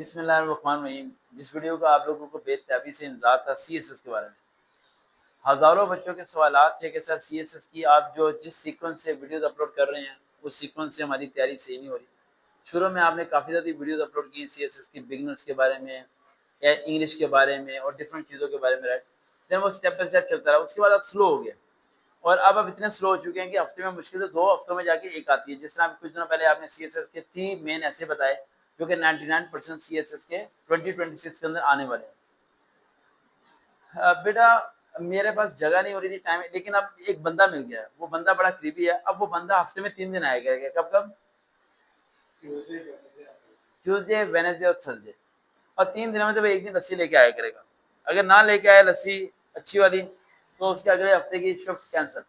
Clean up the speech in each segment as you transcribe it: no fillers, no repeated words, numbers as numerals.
बिस्मिल्लाहिर्रहमानिर्रहीम। जिस वीडियो का आप लोगों को बेताबी से इंतजार था सीएसएस के बारे में, हज़ारों बच्चों के सवालात थे कि सर सीएसएस की आप जो जिस सीक्वेंस से वीडियोस अपलोड कर रहे हैं उस सीक्वेंस से हमारी तैयारी सही नहीं हो रही। शुरू में आपने काफ़ी ज़्यादा वीडियोस अपलोड की सीएसएस की बिगनर्स के बारे में या इंग्लिश के बारे में और डिफरेंट चीज़ों के बारे में, राइट। देन वो स्टेप बाय स्टेप चलता रहा, उसके बाद आप स्लो हो गए और अब आप इतने स्लो हो चुके हैं कि हफ्ते में मुश्किल से 2 हफ्तों में जाके एक आती है। जिस तरह कुछ दिनों पहले आपने सीएसएस के 3 मेन ऐसे बताए जो कि 99% सीएसएस के 2026 के अंदर आने वाले हैं। बेटा मेरे पास जगह नहीं हो रही थी, टाइम, लेकिन अब एक बंदा मिल गया है, वो बंदा बड़ा करीबी है। अब वो बंदा हफ्ते में 3 दिन आएगा। कब कब? ट्यूसडे, वेडनेसडे और थर्सडे। और 3 दिनों में तो वो एक दिन लस्सी लेके आया करेगा। अगर ना लेके आया लस्सी अच्छी वाली तो उसके अगले हफ्ते की शिफ्ट कैंसिल।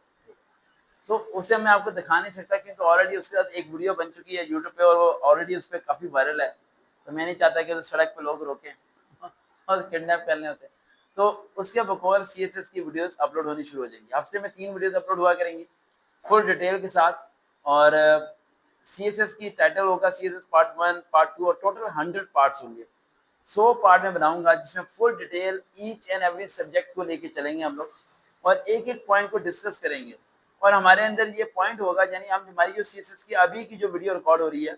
तो उसे मैं आपको दिखा नहीं सकता क्योंकि ऑलरेडी उसके साथ एक वीडियो बन चुकी है यूट्यूब पे और वो ऑलरेडी उस पर काफ़ी वायरल है। तो मैं नहीं चाहता कि उस सड़क पे लोग रोकें और किडनैप कर लें उसे। तो उसके बकौल सीएसएस की वीडियोस अपलोड होनी शुरू हो जाएंगी। हफ्ते में 3 वीडियोस अपलोड हुआ करेंगी फुल डिटेल के साथ। और सीएसएस की टाइटल होगा सीएसएस पार्ट 1, पार्ट 2 और टोटल 100 पार्ट्स होंगे। 100 पार्ट में बनाऊंगा जिसमें full detail each and every subject को लेके चलेंगे हम लोग और एक एक पॉइंट को डिस्कस करेंगे। और हमारे अंदर ये पॉइंट होगा, यानी हम हमारी जो सीएसएस की अभी की जो वीडियो रिकॉर्ड हो रही है,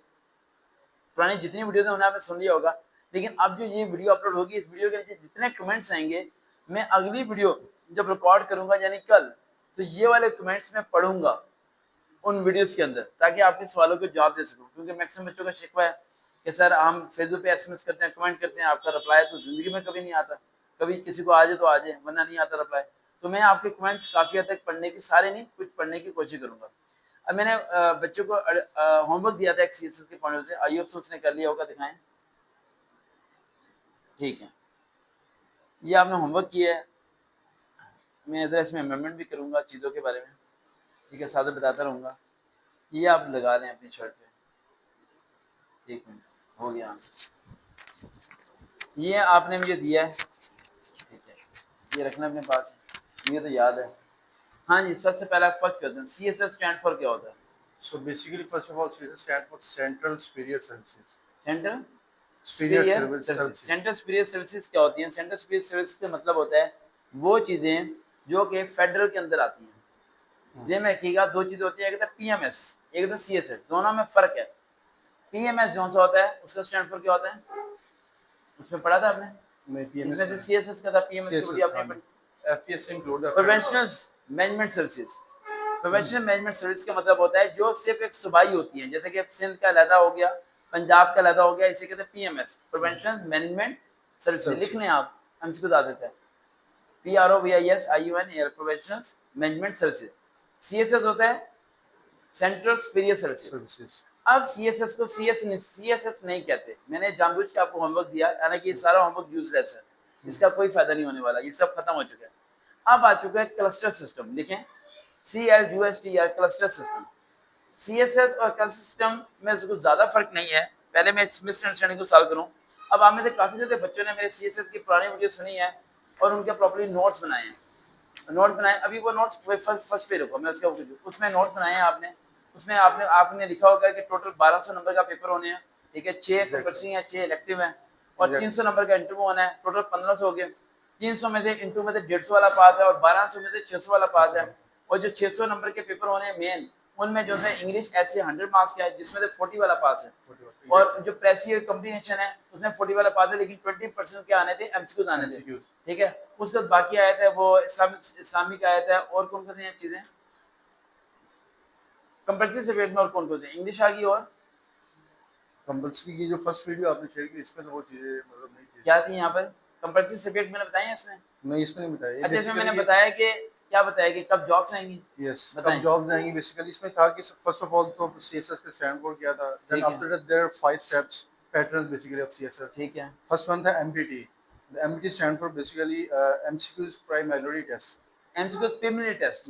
पुरानी जितनी वीडियो है उन्हें आपने सुन लिया होगा, लेकिन अब जो ये वीडियो अपलोड होगी इस वीडियो के नीचे जितने कमेंट्स आएंगे मैं अगली वीडियो जब रिकॉर्ड करूंगा यानी कल, तो ये वाले कमेंट्स मैं पढ़ूंगा उन वीडियोस के अंदर ताकि आपके सवालों को जवाब दे सकूं। क्योंकि मैक्सिमम बच्चों का शिकवा है कि सर हम फेसबुक पे एसएमएस करते हैं, कमेंट करते हैं, आपका रिप्लाई तो जिंदगी में कभी नहीं आता। कभी किसी को आ जाए तो आ जाए, वरना नहीं आता रिप्लाई। तो मैं आपके कमेंट्स काफ़ी हद तक पढ़ने की, सारे नहीं कुछ पढ़ने की कोशिश करूंगा। अब मैंने बच्चों को होमवर्क दिया था एक सीएसएस के पॉइंट से, आइए तो उसने कर लिया होगा, दिखाएं। ठीक है, ये आपने होमवर्क किया है। मैं ज़रा इसमें अमेंडमेंट भी करूँगा चीज़ों के बारे में, ठीक है, साथ बताता रहूँगा। ये आप लगा लें अपनी शर्ट पे। 1 मिनट हो गया। ये आपने मुझे दिया है, ठीक है, ये रखना अपने पास है, ये तो याद है। हाँ जी, सबसे पहला first question, CSS stand for क्या होता है? So basically, first of all, CSS stand for Central Superior Services. Central Superior superior services. Services. Central superior services क्या होती हैं? सेंट्रल सुपीरियर सर्विस का मतलब होता है वो चीज़ें जो कि फेडरल के अंदर आती हैं। ध्यान में रखिएगा, 2 चीज़ें होती हैं, एक होता है पीएमएस, एक होता है सीएसएस, दोनों में फ़र्क है। पीएमएस जो सा होता है उसका स्टैंड फॉर क्या होता है? उसमें पढ़ा था आपने? नहीं PMS इसमें से सीएसएस का था, पीएमएस की वीडियो आपने पढ़ी? FPS include the professional management services. Professional management service का मतलब होता है जो सिर्फ एक सूबाई होती है, जैसे कि सिंध का अलहदा हो गया, पंजाब का अलहदा हो गया, इसे कहते हैं पीएमएस, प्रोफेशनल मैनेजमेंट सर्विस। लिख लें आप, हमसे कुछ आ सकता है, PROVISIUN, professional management services. CSS होता है सेंट्रल सुपीरियर सर्विसेज। services. अब सीएसएस को सीएसएस नहीं कहते, मैंने जानबूझ के आपको होमवर्क दिया, हालांकि ये सारा होमवर्क यूजलेस है, इसका कोई फायदा नहीं होने वाला, ये सब खत्म हो चुका है। अब आ चुका है क्लस्टर सिस्टम, लिखें CLUSTR, क्लस्टर सिस्टम। सीएसएस और क्लस्टर सिस्टम में कुछ ज्यादा फर्क नहीं है, पहले मैं इस मिसअंडरस्टैंडिंग को सॉल्व करूं। अब आप में से काफी सारे बच्चों ने मेरे सीएसएस की पुरानी वीडियो सुनी है और उनके प्रॉपर्ली नोट्स बनाए हैं। नोट बनाए, अभी वो नोट्स फर्स्ट पे रखो, मैं उसमें नोट्स बनाए हैं आपने। उसमें आपने आपने लिखा होगा कि टोटल 1200 नंबर का पेपर होने हैं, ठीक है, 6 कंपल्सरी है, 6 इलेक्टिव है और 300 नंबर का इंटरव्यू होना है, टोटल 1500 हो गए। 300 में से इंटरव्यू में से 150 वाला पास है और 1200 में से 600 वाला पास है। और जो 600 नंबर के पेपर होने हैं मेन, उनमें जो है इंग्लिश ऐसे 100 मार्क्स का है जिसमें से 40 वाला पास है, और जो प्रेसियर कम्प्रीहेंशन है उसमें 40 वाला पास है, लेकिन 20% के आने थे, एमसीक्यूज आने थे, ठीक है। उसके बाद बाकी आयत है वो इस्लामिक आयत है, और कौन कौन सी चीजें कंपल्सरी सब्जेक्ट में, और कौन कौन सी, इंग्लिश आ गई, और कंपल्सरी की जो फर्स्ट वीडियो आपने शेयर की इसमें तो वो चीजें मतलब नहीं थी। क्या थी यहाँ पर? कंपल्सरी सब्जेक्ट मैंने बताया है इसमें? नहीं इसमें नहीं बताया। अच्छा, इसमें मैंने बताया कि क्या बताया कि कब जॉब्स आएंगी। यस, बताएं। कब जॉब्स आएंगी। बेसिकली इसमें था कि फर्स्ट ऑफ ऑल तो सीएसएस का स्टैंड फॉर क्या था, देन ठीक है, after that there are 5 steps patterns basically of CSS. ठीक है, फर्स्ट वन था MPT. The MPT stand for basically MCQs primary test. MCQ preliminary test.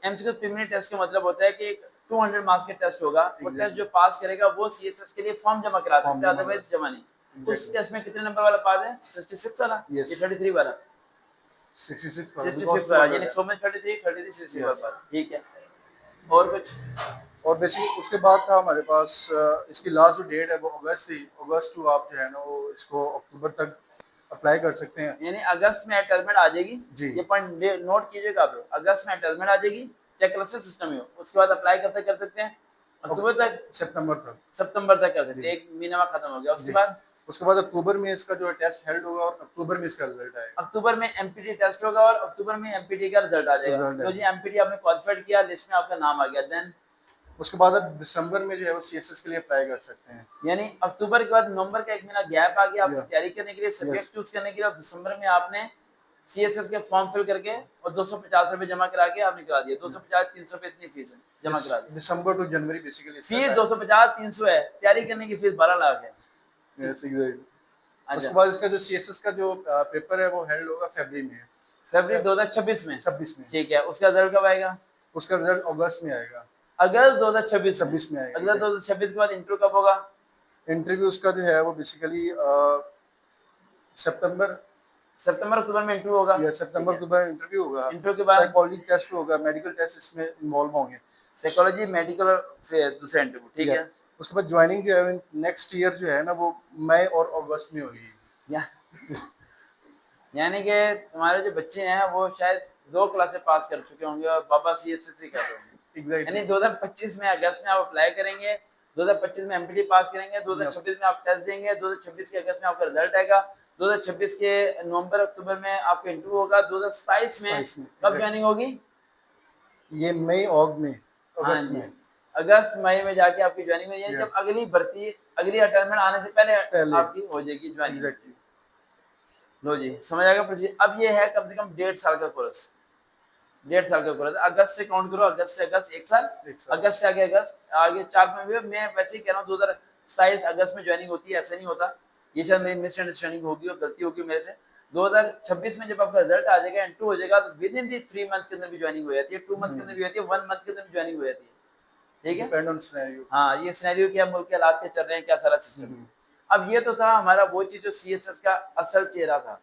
MCQ preliminary test का मतलब होता है कि एक 200 मार्क्स के टेस्ट होगा, वो टेस्ट जो पास करेगा वो सीएसएस के लिए फॉर्म जमा करा सकता है, अदरवाइज जमा नहीं। उस टेस्ट में कितने नंबर वाला पास है? 66 वाला, ये 33 वाला, 66 66 वाला, यानी 100 में 33, 33 66 वाला पास, ठीक है। और कुछ और बेसिकली उसके बाद था हमारे पास इसकी लास्ट जो डेट है वो अगस्त थी। अगस्त टू आप जो है ना वो इसको अक्टूबर तक अप्लाई कर सकते हैं। यानी अगस्त में अटैचमेंट आ जाएगी। जी। ये पॉइंट नोट कीजिएगा आप लोग, अगस्त में अटैचमेंट आ जाएगी, चाहे क्लस्टर सिस्टम ही हो, उसके बाद अप्लाई करते कर सकते हैं अक्टूबर तक, सितंबर तक कर सकते हैं, एक महीना में खत्म हो गया। उसके जी। बाद उसके बाद अक्टूबर में इसका जो है टेस्ट हेल्ड होगा और अक्टूबर में इसका रिजल्ट आएगा। अक्टूबर में एमपीटी टेस्ट होगा और अक्टूबर में एमपीटी का रिजल्ट आ जाएगा। रिजल्ट तो है। जी एमपीटी आपने क्वालिफाइड किया, लिस्ट में आपका नाम आ गया, देन उसके बाद आप दिसंबर में जो है वो सीएसएस के लिए अप्लाई कर सकते हैं। यानी अक्टूबर के बाद नवंबर का एक महीना गैप आ गया आपकी या तैयारी करने के लिए, यस सब्जेक्ट चूज करने के लिए, और दिसंबर में आपने सीएसएस के फॉर्म फिल करके और 250 रुपए जमा करा के आपने करा दिया। 250 300 रुपए इतनी फीस है, जमा करा दी। दिसंबर टू जनवरी बेसिकली फीस 250 300 है, तैयारी करने की फीस 12 लाख है। Yes exactly. उसके अच्छा, बाद इसका जो सीएसएस का जो पेपर है वो हेल्ड होगा फरवरी में। फरवरी 2026 में, 26 में। ठीक है। उसका रिजल्ट कब आएगा? उसका रिजल्ट अगस्त में आएगा। अगस्त 2026 में। 26 में आएगा। अगस्त 2026 के बाद इंटरव्यू कब होगा? इंटरव्यू उसका जो है वो बेसिकली सितंबर सितंबर अक्टूबर में इंटरव्यू होगा। या सितंबर अक्टूबर इंटरव्यू होगा। इंटरव्यू के बाद साइकोलॉजी टेस्ट होगा, मेडिकल टेस्ट इसमें इन्वॉल्व होंगे। साइकोलॉजी, मेडिकल और फिर दूसरा इंटरव्यू, ठीक है। उसके बाद ज्वाइनिंग जो है नेक्स्ट ईयर जो है ना वो मई और अगस्त में होगी। या यानी कि तुम्हारे जो बच्चे हैं वो शायद 2 क्लासें पास कर चुके होंगे और पापा सीएसएससी कर रहे होंगे। एग्जैक्टली। यानी 2025 में अगस्त में आप अप्लाई करेंगे, 2025 में एमपीटी पास करेंगे, 2026 में आप टेस्ट देंगे, 2026 के अगस्त में आपका रिजल्ट आएगा, 2026 के नवंबर अक्टूबर में आपका इंटरव्यू होगा, 2027 में कब ज्वाइनिंग होगी? ये मई और में हाँ अगस्त जी, में। अगस्त मई में जाके आपकी ज्वाइनिंग हो जाएगी, Yeah. जब अगली भर्ती, अगली अटैचमेंट आने से पहले पहले। आपकी हो जाएगी ज्वाइनिंग। एग्जैक्टली। लो जी, समझ आएगा प्रोसीजर। अब ये है कम से कम 1.5 साल का कोर्स, 1.5 साल का कोर्स। अगस्त से काउंट करो, अगस्त से अगस्त 1 साल, एक साल। अगस्त से आगे अगस्त, आगे 4 महीने। मैं वैसे ही कह रहा हूँ 2027 अगस्त में ज्वाइनिंग होती है, ऐसा नहीं होता। ये शायद मेरी मिसअंडरस्टैंडिंग होगी और गलती होगी मेरे से। 2026 में जब आपका रिजल्ट आ जाएगा, इंटरव्यू हो जाएगा, तो विद इन दी 3 मंथ के अंदर भी ज्वाइनिंग हो जाती है, 2 मंथ के अंदर भी होती है, 1 मंथ के अंदर भी ज्वाइनिंग हो जाती है, ठीक है। Depend on scenario. हाँ, ये सिनेरियो क्या मुल्क के हालात क्या चल रहे हैं, क्या सारा सिस्टम। अब ये तो था हमारा वो चीज जो सीएसएस का असल चेहरा था।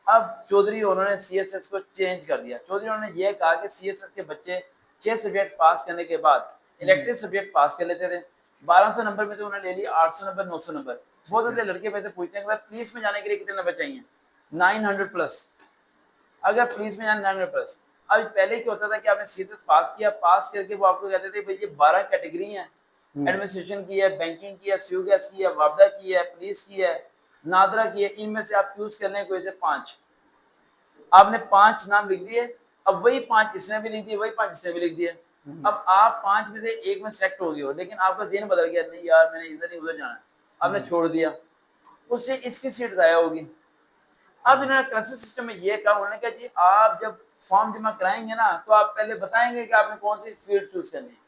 अब चौधरी उन्होंने सीएसएस को चेंज कर दिया। चौधरी उन्होंने ये कहा कि सीएसएस के बच्चे 6 सब्जेक्ट पास करने के बाद इलेक्टिव सब्जेक्ट पास कर लेते थे। 1200 नंबर में से उन्होंने ले लिया 800 नंबर, 900 नंबर। बहुत सारे लड़के वैसे पूछते हैं कि पुलिस में जाने के लिए कितने नंबर चाहिए? 900 प्लस। अगर पुलिस में जाना 900 प्लस। अब पहले क्या होता था कि आपने सीएसएस पास किया, पास करके वो आपको कहते थे भाई ये 12 कैटेगरी हैं, एडमिनिस्ट्रेशन की है, बैंकिंग की है, स्यू गैस की है, वापदा की है, पुलिस की है, नादरा की है, इनमें से आप चूज कर लें कोई से 5। आपने 5 नाम लिख दिए, अब वही 5 इसने भी लिख दिए, वही 5 इसने भी लिख दिए। अब आप 5 में से एक में सेलेक्ट हो गए हो, लेकिन आपका ज़हन बदल गया, नहीं यार मैंने इधर नहीं उधर जाना है, आपने छोड़ दिया, उससे इसकी सीट ज़ाया होगी। अब इन्होंने क्लासेस सिस्टम में ये कहा, उन्होंने कहा जी आप जब फॉर्म जमा कराएंगे ना तो आप पहले बताएंगे कि आपने कौन सी फील्ड चूज करनी है।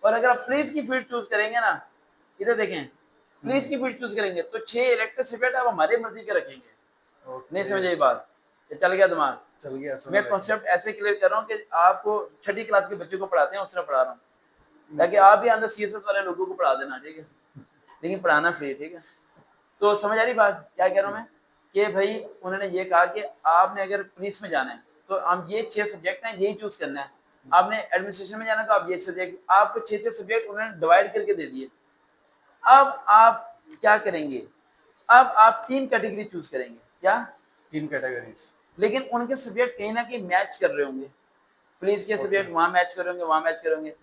और अगर आप पुलिस की फील्ड चूज करेंगे ना, इधर देखें, पुलिस की फील्ड चूज करेंगे तो 6 इलेक्टेड सब्जेक्ट आप हमारी मर्जी के रखेंगे। नहीं समझ आई बात? ये चल गया दिमाग? चल गया। मैं कॉन्सेप्ट ऐसे क्लियर कर रहा हूँ कि आपको 6ठी क्लास के बच्चों को पढ़ाते हैं, उस तरह पढ़ा रहा हूँ, ताकि आप भी अंदर सीएसएस वाले लोगों को पढ़ा देना, ठीक है, लेकिन पढ़ाना फ्री, ठीक है। तो समझ आ रही बात क्या कह रहा हूँ मैं? कि भाई उन्होंने ये कहा कि आपने अगर पुलिस में जाना है तो हम ये 6 सब्जेक्ट हैं, यही चूज करना है। आपने एडमिनिस्ट्रेशन में जाना है तो आप ये सब्जेक्ट, आपको 6 सब्जेक्ट उन्होंने डिवाइड करके दे दिए। अब आप क्या करेंगे? अब आप 3 कैटेगरी चूज करेंगे। क्या? 3 कैटेगरीज। लेकिन उनके सब्जेक्ट कहीं ना कहीं मैच कर रहे होंगे। पुलिस के सब्जेक्ट वहां मैच कर होंगे, वहां मैच करेंगे।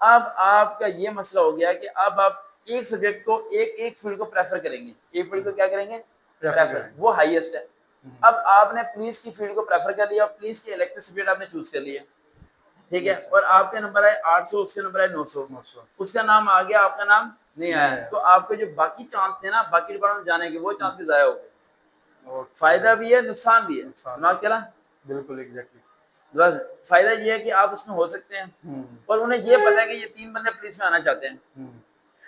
अब आपका ये मसला हो गया कि अब आप एक सब्जेक्ट को, एक फील्ड को प्रेफर करेंगे। एक फील्ड को क्या करेंगे? प्रेफर, वो हाईएस्ट है। अब आपने पुलिस की फील्ड को प्रेफर कर लिया, पुलिस के इलेक्टिव सब्जेक्ट आपने चूज कर लिया, ठीक है, और आपके नंबर आए 800, उसके नंबर आए 900, उसका नाम आ गया, आपका नाम नहीं आया, तो आपके जो बाकी चांस थे ना बाकी डिपार्टमेंट जाने के, वो चांस भी जाया हो गए। फायदा भी है, नुकसान भी है। दिमाग चला? बिल्कुल एग्जैक्टली। फायदा ये है कि आप उसमें हो सकते हैं, और उन्हें ये पता है कि ये 3 बंदे पुलिस में आना चाहते हैं,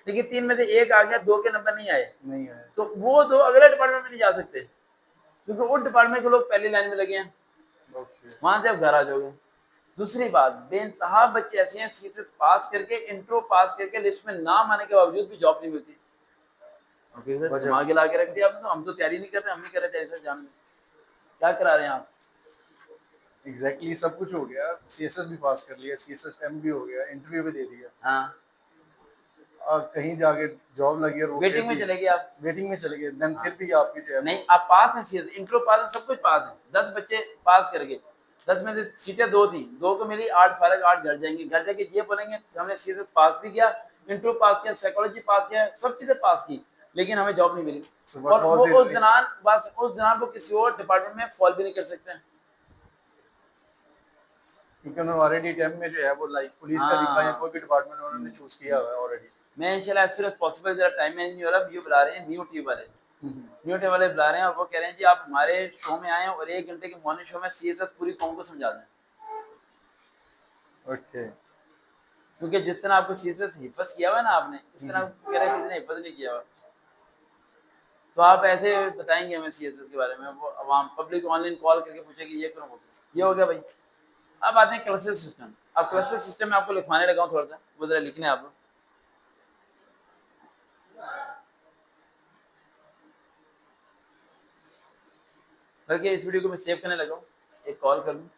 लेकिन 3 में से एक आ गया, 2 के नंबर नहीं आए, तो वो 2 अगले डिपार्टमेंट में नहीं जा सकते, क्योंकि उस डिपार्टमेंट के लोग पहली लाइन में लगे हैं, वहां से आप घर आ जाओगे। दूसरी बात, बेइंतहा बच्चे ऐसे हैं सीएसएस पास करके, इंट्रो पास करके लिस्ट में नाम आने के बावजूद भी जॉब नहीं मिलती। दिमाग हिला के रख दिया आपने, तो हम तो तैयारी नहीं कर रहे, हम नहीं कर रहे थे, ऐसा जान क्या करा रहे हैं आप? एग्जैक्टली सब कुछ हो गया, सीएसएस भी पास कर लिया, सीएसएस एम भी हो गया, इंटरव्यू भी दे दिया, हाँ, कहीं जाके जॉब लगी और वो फिर वेटिंग में भी चले गए आप। वेटिंग में चले गए, देन हाँ, फिर भी आपकी जो है नहीं वो। आप पास हैं, सीएस इंट्रो पास हैं, सब कुछ पास है, 10 बच्चे पास कर गए, 10 में से सीटें 2 थी, 2 को मिली, 8 फर्क, 8 घर जाएंगे, घर जाके ये बोलेंगे हमने सीएसएस पास भी किया, इंट्रो पास किया, साइकोलॉजी पास किया, सब चीजें पास की, लेकिन हमें जॉब नहीं मिली। सो व्हाट और वाज वो द उस रीजन? दौरान बस उस दौरान वो किसी और डिपार्टमेंट में फॉल भी नहीं कर सकते हैं। क्योंकि उन्होंने ऑलरेडी टेम में जो है वो लाइक पुलिस का लिखा या हाँ, कोई भी डिपार्टमेंट उन्होंने चूज किया हुआ है ऑलरेडी। मैं इंशाल्लाह एज सून एज पॉसिबल, जरा टाइम मैनेज नहीं हो रहा, ये बुला रहे हैं न्यू टीम वाले, न्यू टीम वाले बुला रहे हैं और वो कह रहे हैं जी आप हमारे शो में आए और 1 घंटे के मॉर्निंग शो में सीएसएस पूरी कौम को समझा दें, ओके। क्योंकि जिस तरह आपको सीएसएस हिफज किया हुआ है ना आपने, इस तरह कह रहे किसी ने हिफज नहीं किया हुआ। तो आप ऐसे बताएंगे हमें सीएसएस के बारे में, वो आवाम पब्लिक ऑनलाइन कॉल करके पूछेगी ये करो वो करो। ये हो गया भाई। अब आते हैं क्लस्टर सिस्टम। अब क्लस्टर सिस्टम में आपको लिखवाने लगा हूँ थोड़ा सा, वो जरा लिखने आप। बल्कि इस वीडियो को मैं सेव करने लगा हूँ, एक कॉल कर लूँ।